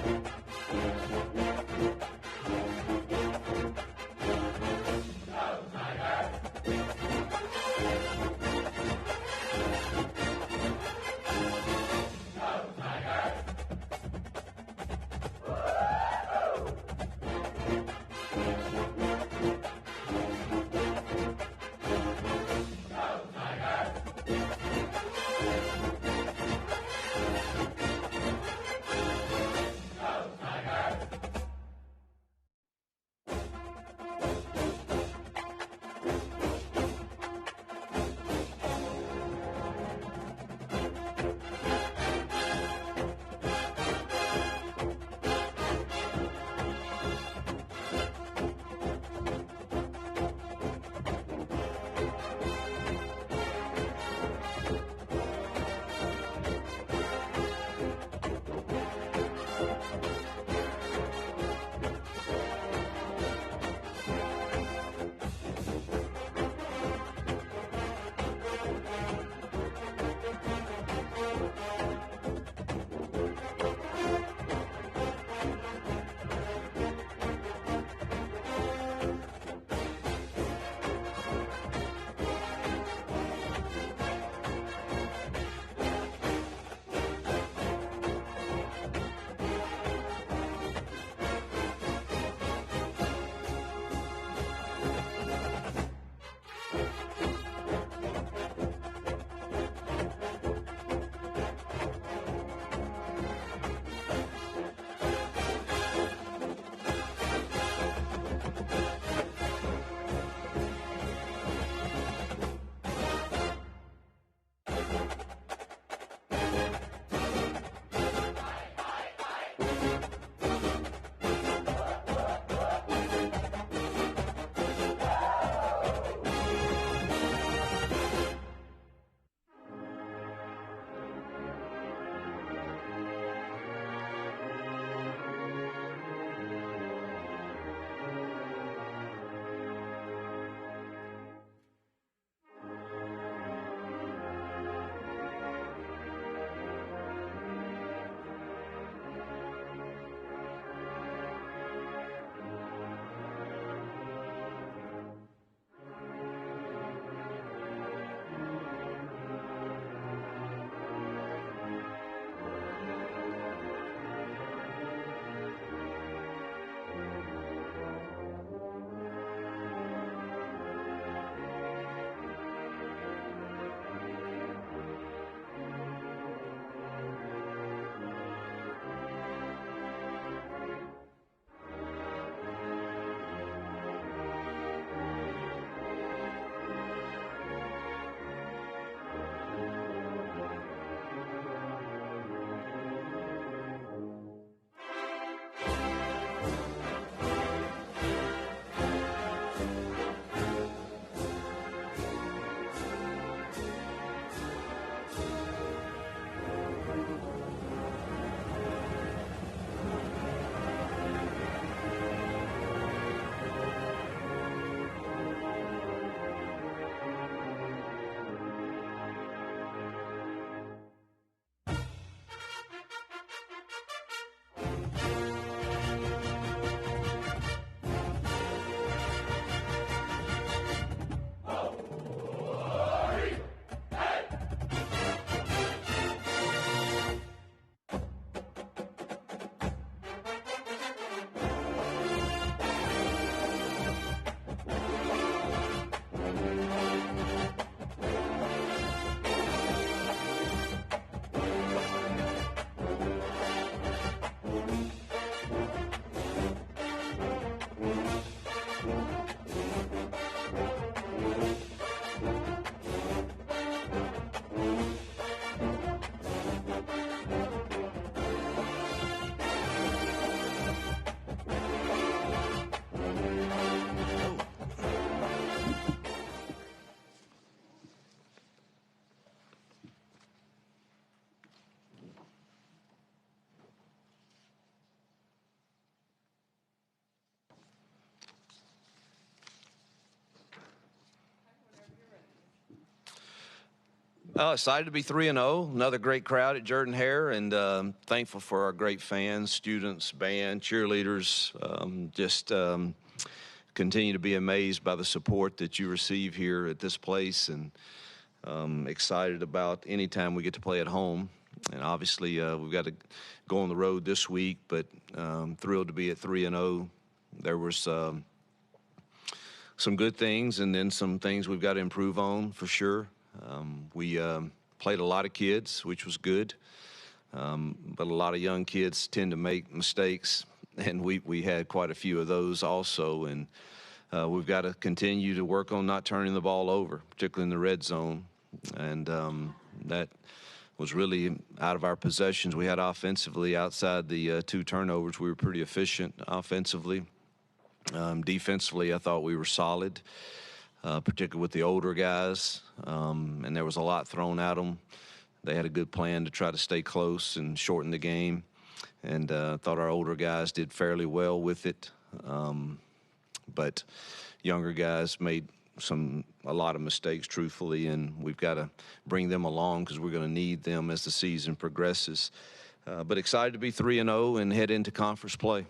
Go Excited to be 3-0. Another great crowd at Jordan-Hare, and thankful for our great fans, students, band, cheerleaders. Continue to be amazed by the support that you receive here at this place, and excited about any time we get to play at home. And obviously, we've got to go on the road this week, but thrilled to be at 3-0. There was some good things, and then some things we've got to improve on for sure. We played a lot of kids, which was good, but a lot of young kids tend to make mistakes, and we had quite a few of those also. And we've got to continue to work on not turning the ball over, particularly in the red zone. And that was really out of our possessions. We had offensively, outside the 2 turnovers, we were pretty efficient offensively. Defensively, I thought we were solid, particularly with the older guys, and there was a lot thrown at them. They had a good plan to try to stay close and shorten the game, and thought our older guys did fairly well with it. But younger guys made a lot of mistakes, truthfully, and we've got to bring them along because we're going to need them as the season progresses. But excited to be 3-0 and head into conference play.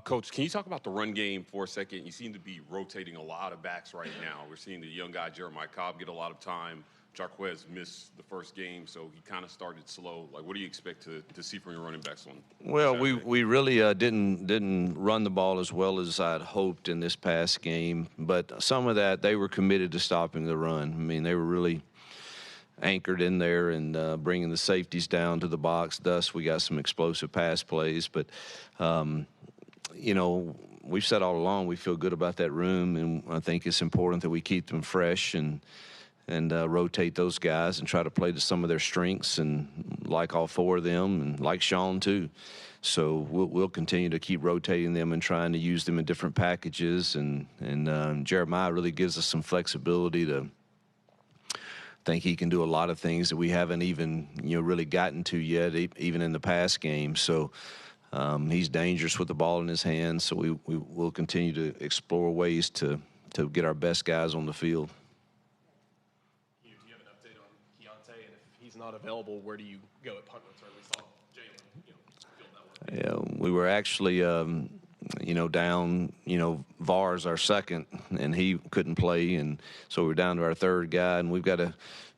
Coach, can you talk about the run game for a second? You seem to be rotating a lot of backs right now. We're seeing the young guy, Jeremiah Cobb, get a lot of time. Jarquez missed the first game, so he kind of started slow. Like, what do you expect to see from your running backs on Well, Saturday? we really didn't run the ball as well as I'd hoped in this past game, but some of that, they were committed to stopping the run. I mean, they were really anchored in there and bringing the safeties down to the box. Thus, we got some explosive pass plays, but you know, we've said all along we feel good about that room, and I think it's important that we keep them fresh and rotate those guys and try to play to some of their strengths, and like all 4 of them, and like Sean too. So we'll continue to keep rotating them and trying to use them in different packages, and Jeremiah really gives us some flexibility to think he can do a lot of things that we haven't even really gotten to yet, even in the past game. So he's dangerous with the ball in his hands, so we will continue to explore ways to get our best guys on the field. Hugh, do you have an update on Keontae? And if he's not available, where do you go at punt return? We saw Jalen field that one. Yeah, we were actually down, Var's our second, and he couldn't play, and so we're down to our third guy, and we got to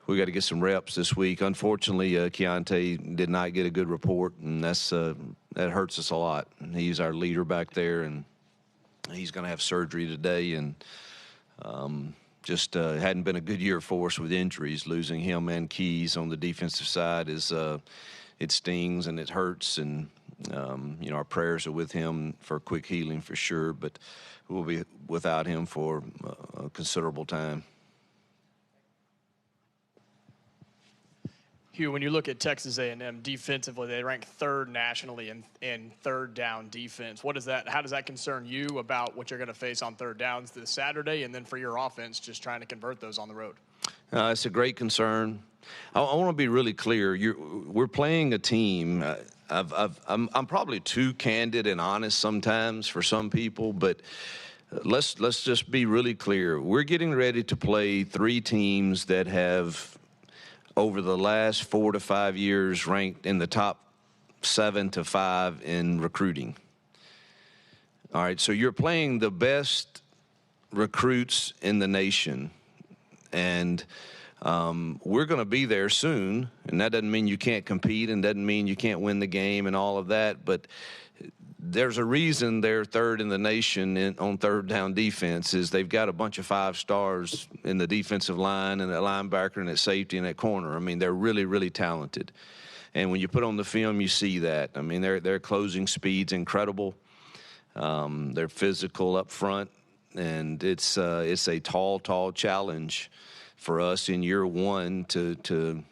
get some reps this week. Unfortunately, Keontae did not get a good report, and that hurts us a lot. He's our leader back there, and he's going to have surgery today, and hadn't been a good year for us with injuries. Losing him and Keys on the defensive side it stings and it hurts, and our prayers are with him for quick healing for sure, but we'll be without him for a considerable time. Hugh, when you look at Texas A&M defensively, they rank 3rd nationally in third down defense. How does that concern you about what you're going to face on third downs this Saturday, and then for your offense, just trying to convert those on the road? It's a great concern. I want to be really clear. We're playing a team. I'm probably too candid and honest sometimes for some people, but let's just be really clear. We're getting ready to play 3 teams that have, over the last 4 to 5 years, ranked in the top 7 to 5 in recruiting. All right, so you're playing the best recruits in the nation, and we're going to be there soon, and that doesn't mean you can't compete and doesn't mean you can't win the game and all of that, but there's a reason they're 3rd in the nation on third down defense. Is they've got a bunch of 5 stars in the defensive line and at linebacker and at safety and at corner. I mean, they're really, really talented. And when you put on the film, you see that. I mean, their closing speed's incredible. They're physical up front, and it's a tall challenge for us in year 1 to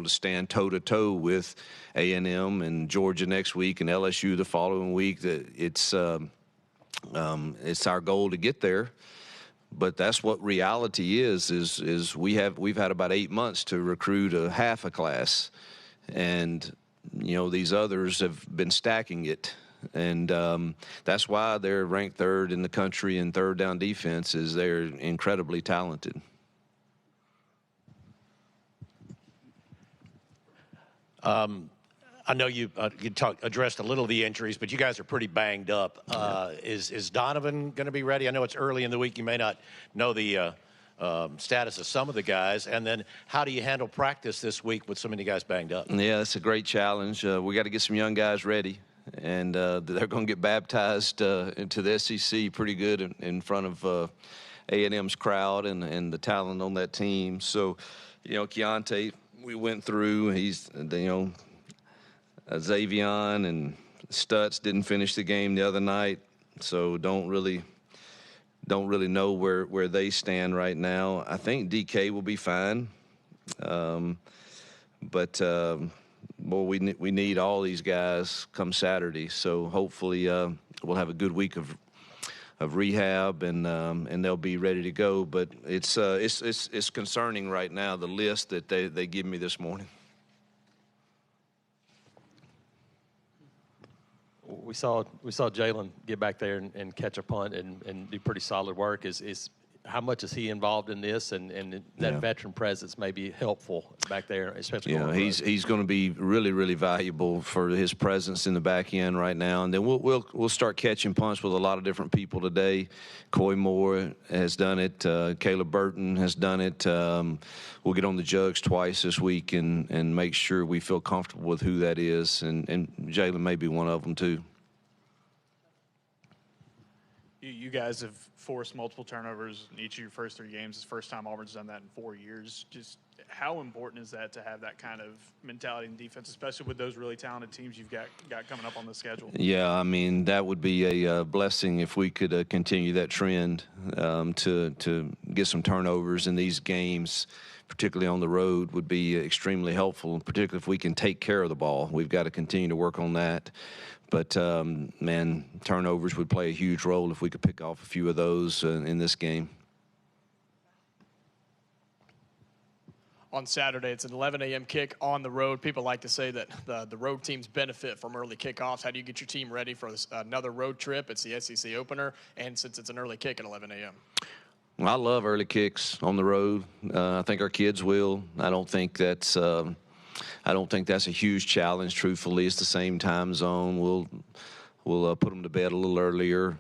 stand toe-to-toe with A&M and Georgia next week and LSU the following week. That it's our goal to get there, but that's what reality is we've had about 8 months to recruit a half a class, and these others have been stacking it, And that's why they're ranked third in the country in third down defense, is they're incredibly talented. I know you addressed a little of the injuries, but you guys are pretty banged up. Is Donovan going to be ready? I know it's early in the week. You may not know the status of some of the guys. And then how do you handle practice this week with so many guys banged up? Yeah, that's a great challenge. We got to get some young guys ready, and they're going to get baptized into the SEC pretty good in front of A&M's crowd and the talent on that team. So, Keontae, we went through. He's, Xavion and Stutz didn't finish the game the other night, so don't really know where they stand right now. I think DK will be fine, but we need all these guys come Saturday. So hopefully we'll have a good week of rehab and they'll be ready to go. But it's concerning right now, the list that they give me this morning. We saw Jalen get back there and catch a punt and do pretty solid work. Is how much is he involved in this, and that veteran presence may be helpful back there, especially. Yeah, he's going to be really, really valuable for his presence in the back end right now. And then we'll start catching punts with a lot of different people today. Coy Moore has done it. Caleb Burton has done it. We'll get on the jugs twice this week and make sure we feel comfortable with who that is. And Jalen may be one of them too. You guys have forced multiple turnovers in each of your first 3 games. It's the first time Auburn's done that in 4 years. Just how important is that to have that kind of mentality in defense, especially with those really talented teams you've got coming up on the schedule? Yeah, I mean, that would be a blessing if we could continue that trend to get some turnovers in these games, particularly on the road, would be extremely helpful, particularly if we can take care of the ball. We've got to continue to work on that. But, man, turnovers would play a huge role if we could pick off a few of those in this game. On Saturday, it's an 11 a.m. kick on the road. People like to say that the road teams benefit from early kickoffs. How do you get your team ready for another road trip? It's the SEC opener, and since it's an early kick at 11 a.m. Well, I love early kicks on the road. I think our kids will. I don't think that's a huge challenge. Truthfully, it's the same time zone. We'll put them to bed a little earlier,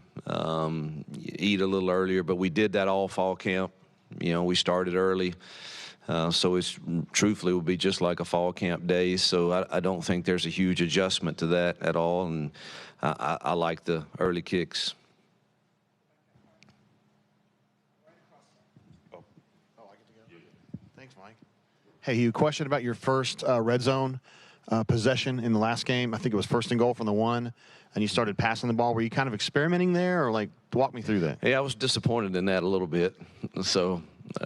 eat a little earlier. But we did that all fall camp. We started early, so it's truthfully will be just like a fall camp day. So I don't think there's a huge adjustment to that at all. And I like the early kicks. Thanks, Mike. Hey, Hugh, question about your first red zone possession in the last game. I think it was 1st and goal from the 1, and you started passing the ball. Were you kind of experimenting there, or walk me through that? Yeah, I was disappointed in that a little bit. So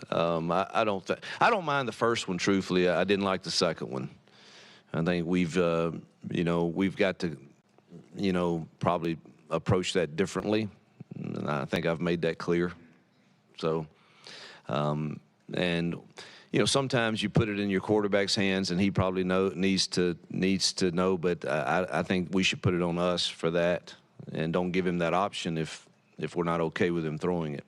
I don't mind the first one. Truthfully, I didn't like the second one. I think we've got to probably approach that differently, and I think I've made that clear. So sometimes you put it in your quarterback's hands, and he probably needs to know. But I think we should put it on us for that, and don't give him that option if we're not okay with him throwing it.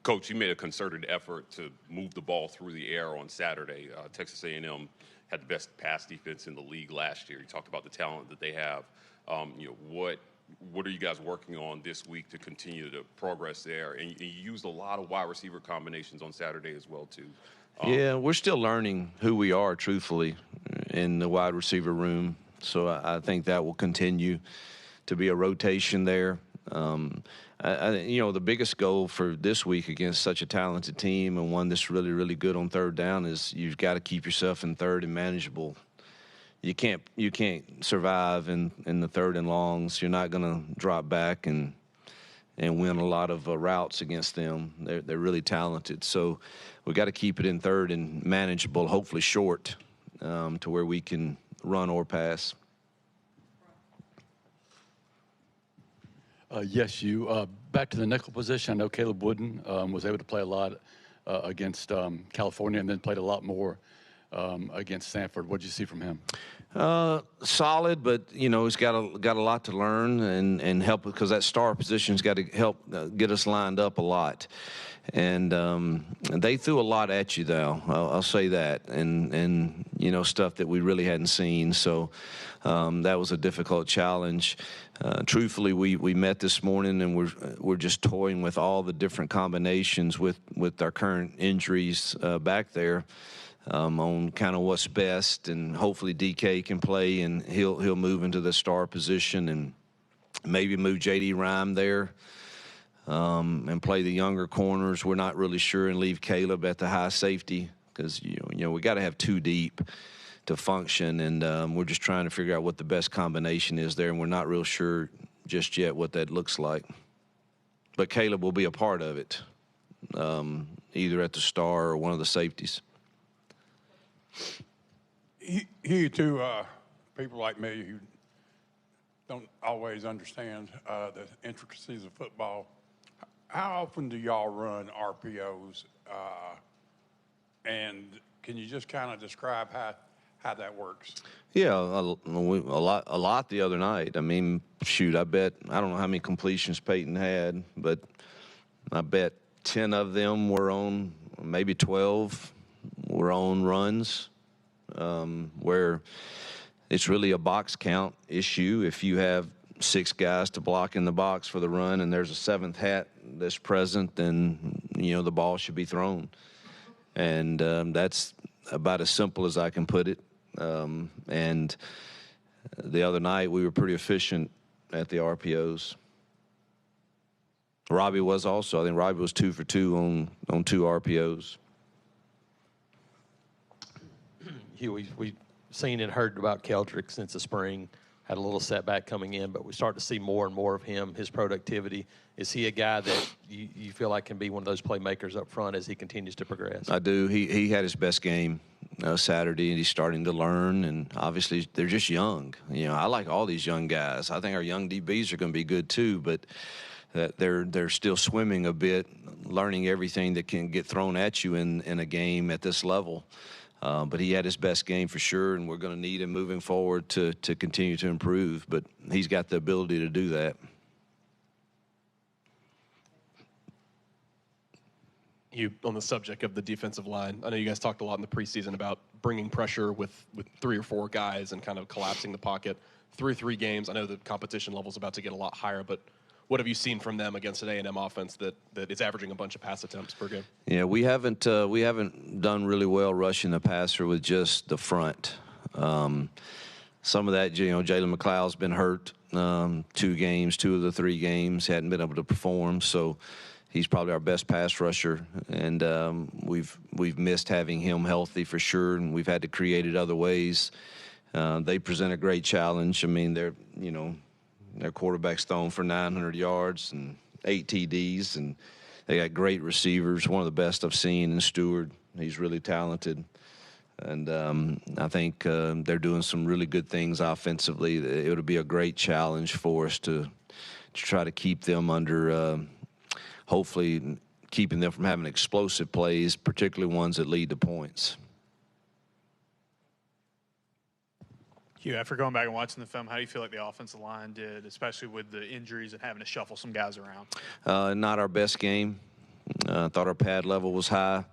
Coach, you made a concerted effort to move the ball through the air on Saturday. Texas A&M had the best pass defense in the league last year. You talked about the talent that they have. What are you guys working on this week to continue to progress there? And you used a lot of wide receiver combinations on Saturday as well, too. Yeah, we're still learning who we are, truthfully, in the wide receiver room. So I think that will continue to be a rotation there. The biggest goal for this week against such a talented team and one that's really, really good on third down is you've got to keep yourself in third and manageable. You can't survive in the third and longs. You're not going to drop back and win a lot of routes against them. They're really talented. So we got to keep it in third and manageable, hopefully short, to where we can run or pass. Yes, you. Back to the nickel position. I know Caleb Wooden was able to play a lot against California, and then played a lot more against Stanford. What did you see from him? Solid, but he's got a lot to learn and help, because that star position's got to help get us lined up a lot. And they threw a lot at you, though. I'll say that, and stuff that we really hadn't seen. So that was a difficult challenge. Truthfully, we met this morning, and we're just toying with all the different combinations with our current injuries back there. On kind of what's best, and hopefully DK can play, and he'll move into the star position, and maybe move J.D. Rhyme there and play the younger corners. We're not really sure, and leave Caleb at the high safety, because we got to have two deep to function, and we're just trying to figure out what the best combination is there, and we're not real sure just yet what that looks like. But Caleb will be a part of it, either at the star or one of the safeties. Hugh, to people like me who don't always understand the intricacies of football, how often do y'all run RPOs? And can you just kind of describe how that works? Yeah, a lot the other night. I mean, shoot, I don't know how many completions Peyton had, but I bet 10 of them were on, maybe 12 were on runs, where it's really a box count issue. If you have 6 guys to block in the box for the run, and there's a 7th hat that's present, then the ball should be thrown. And that's about as simple as I can put it. And the other night we were pretty efficient at the RPOs. Robbie was also. I think Robbie was 2 for 2 on 2 RPOs. Hugh, we've seen and heard about Keldrick since the spring. Had a little setback coming in, but we start to see more and more of him, his productivity. Is he a guy that you feel like can be one of those playmakers up front as he continues to progress? I do. He had his best game Saturday, and he's starting to learn, and obviously they're just young. I like all these young guys. I think our young DBs are going to be good too, but they're still swimming a bit, learning everything that can get thrown at you in a game at this level. But he had his best game for sure, and we're going to need him moving forward to continue to improve. But he's got the ability to do that. You, on the subject of the defensive line, I know you guys talked a lot in the preseason about bringing pressure with 3 or 4 guys and kind of collapsing the pocket. Through 3 games, I know the competition level is about to get a lot higher, but what have you seen from them against an A&M offense that is averaging a bunch of pass attempts per game? Yeah, we haven't done really well rushing the passer with just the front. Some of that, Jalen McLeod's been hurt 2 of the 3 games, hadn't been able to perform, so he's probably our best pass rusher, and we've missed having him healthy for sure, and we've had to create it other ways. They present a great challenge. I mean, their quarterback's thrown for 900 yards and 8 TDs, and they got great receivers, one of the best I've seen in Stewart. He's really talented. And I think they're doing some really good things offensively. It would be a great challenge for us to try to keep them under, hopefully keeping them from having explosive plays, particularly ones that lead to points. Hugh, after going back and watching the film, how do you feel like the offensive line did, especially with the injuries and having to shuffle some guys around? Not our best game. I thought our pad level was high.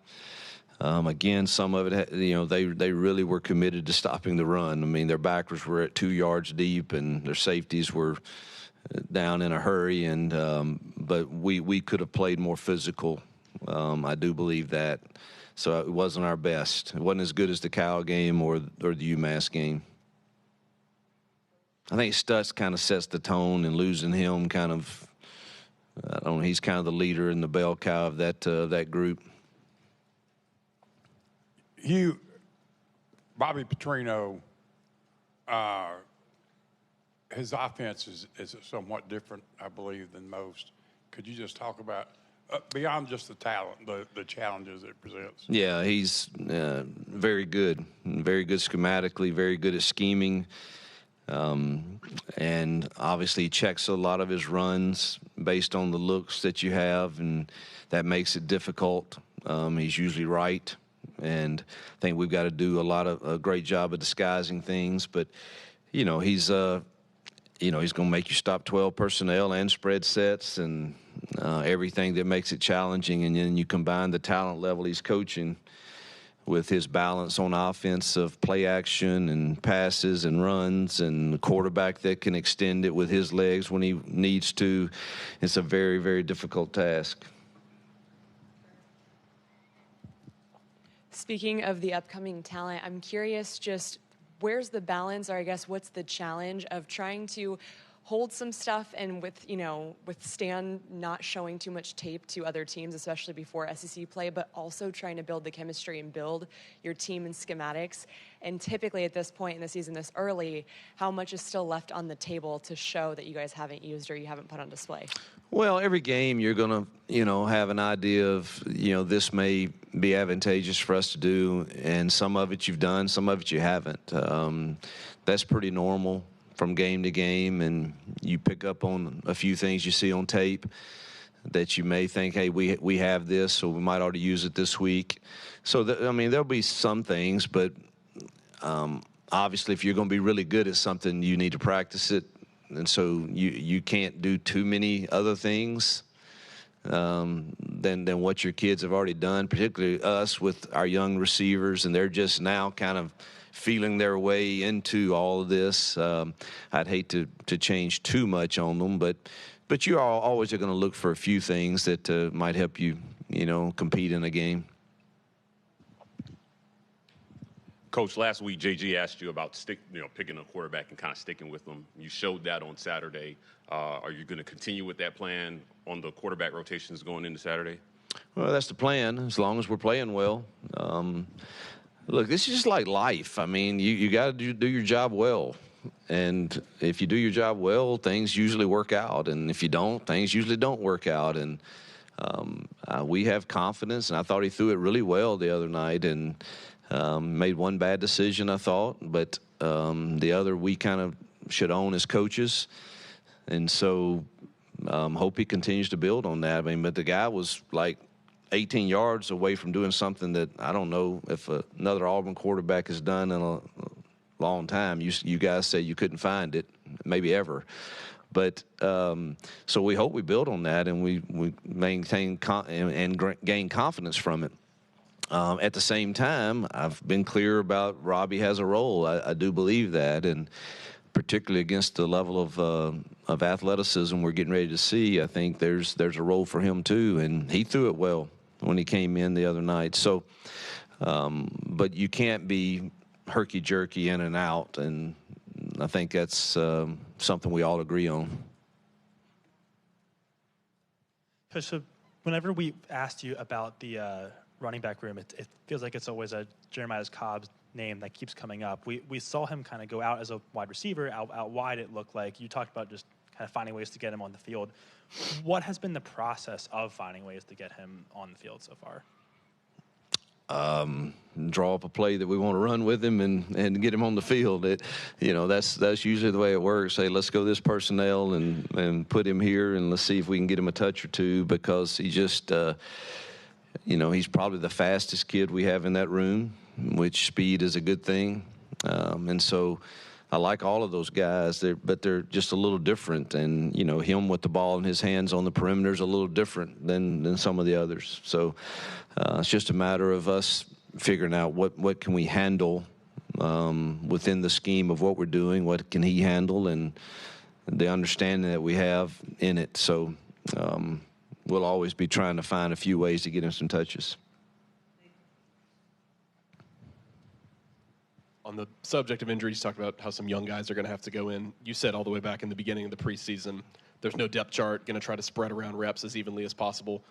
Again, some of it, they really were committed to stopping the run. I mean, their backers were at 2 yards deep, and their safeties were down in a hurry. And but we could have played more physical. I do believe that. So it wasn't our best. It wasn't as good as the Cal game or the UMass game. I think Stutz kind of sets the tone, and losing him kind of, I don't know, he's kind of the leader in the bell cow of that group. Hugh, Bobby Petrino, his offense is somewhat different, I believe, than most. Could you just talk about, beyond just the talent, the challenges it presents? Yeah, he's very good schematically, very good at scheming. And obviously he checks a lot of his runs based on the looks that you have, and that makes it difficult. He's usually right. And I think we've got to do a great job of disguising things. But, he's going to make you stop 12 personnel and spread sets and everything that makes it challenging. And then you combine the talent level he's coaching with his balance on offense of play action and passes and runs and the quarterback that can extend it with his legs when he needs to. It's a very, very difficult task. Speaking of the upcoming talent, I'm curious just where's the balance, or I guess what's the challenge of trying to hold some stuff and withstand not showing too much tape to other teams, especially before SEC play, but also trying to build the chemistry and build your team and schematics. And typically at this point in the season, this early, how much is still left on the table to show that you guys haven't used or you haven't put on display? Well, every game you're going to, have an idea of, this may be advantageous for us to do, and some of it you've done, some of it you haven't. That's pretty normal from game to game, and you pick up on a few things you see on tape that you may think, hey, we have this, so we might ought to use it this week. So, there'll be some things, but obviously if you're going to be really good at something, you need to practice it. And so you can't do too many other things than what your kids have already done, particularly us with our young receivers, and they're just now kind of feeling their way into all of this. I'd hate to change too much on them, but you always are going to look for a few things that might help you, compete in a game. Coach, last week JG asked you about picking a quarterback and kind of sticking with them. You showed that on Saturday. Are you going to continue with that plan on the quarterback rotations going into Saturday? Well, that's the plan, as long as we're playing well. Look, this is just like life. You got to do your job well. And if you do your job well, things usually work out. And if you don't, things usually don't work out. And we have confidence, and I thought he threw it really well the other night and made one bad decision, I thought. But the other we kind of should own as coaches. And so hope he continues to build on that. But the guy was like 18 yards away from doing something that I don't know if another Auburn quarterback has done in a long time. You guys say you couldn't find it, maybe ever. But so we hope we build on that and we maintain and gain confidence from it. At the same time, I've been clear about Robbie has a role. I do believe that, and particularly against the level of athleticism we're getting ready to see, I think there's a role for him too, and he threw it well when he came in the other night. So, but you can't be herky-jerky in and out, and I think that's something we all agree on. So whenever we asked you about the running back room, it feels like it's always a Jeremiah Cobb's name that keeps coming up. We saw him kind of go out as a wide receiver, out wide it looked like. You talked about just kind of finding ways to get him on the field. What has been the process of finding ways to get him on the field so far? Draw up a play that we want to run with him and get him on the field. That's usually the way it works. Say, let's go this personnel and put him here, and let's see if we can get him a touch or two, because he just he's probably the fastest kid we have in that room, which speed is a good thing. And so I like all of those guys, but they're just a little different. And, him with the ball in his hands on the perimeter is a little different than some of the others. So it's just a matter of us figuring out what can we handle within the scheme of what we're doing, what can he handle, and the understanding that we have in it. So we'll always be trying to find a few ways to get him some touches. On the subject of injuries, you talked about how some young guys are going to have to go in. You said all the way back in the beginning of the preseason, there's no depth chart, going to try to spread around reps as evenly as possible.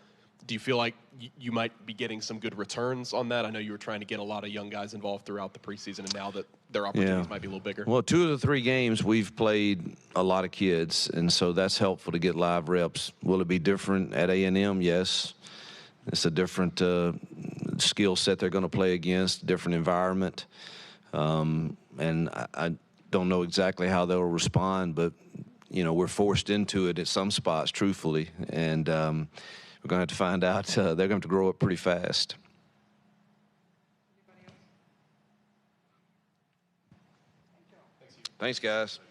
Do you feel like you might be getting some good returns on that? I know you were trying to get a lot of young guys involved throughout the preseason, and now that their opportunities might be a little bigger. Well, 2 of the 3 games we've played a lot of kids, and so that's helpful to get live reps. Will it be different at A&M? Yes. It's a different skill set they're going to play against, different environment. And I don't know exactly how they'll respond, but, we're forced into it at some spots, truthfully. And we're going to have to find out. They're going to have to grow up pretty fast. Thanks, guys.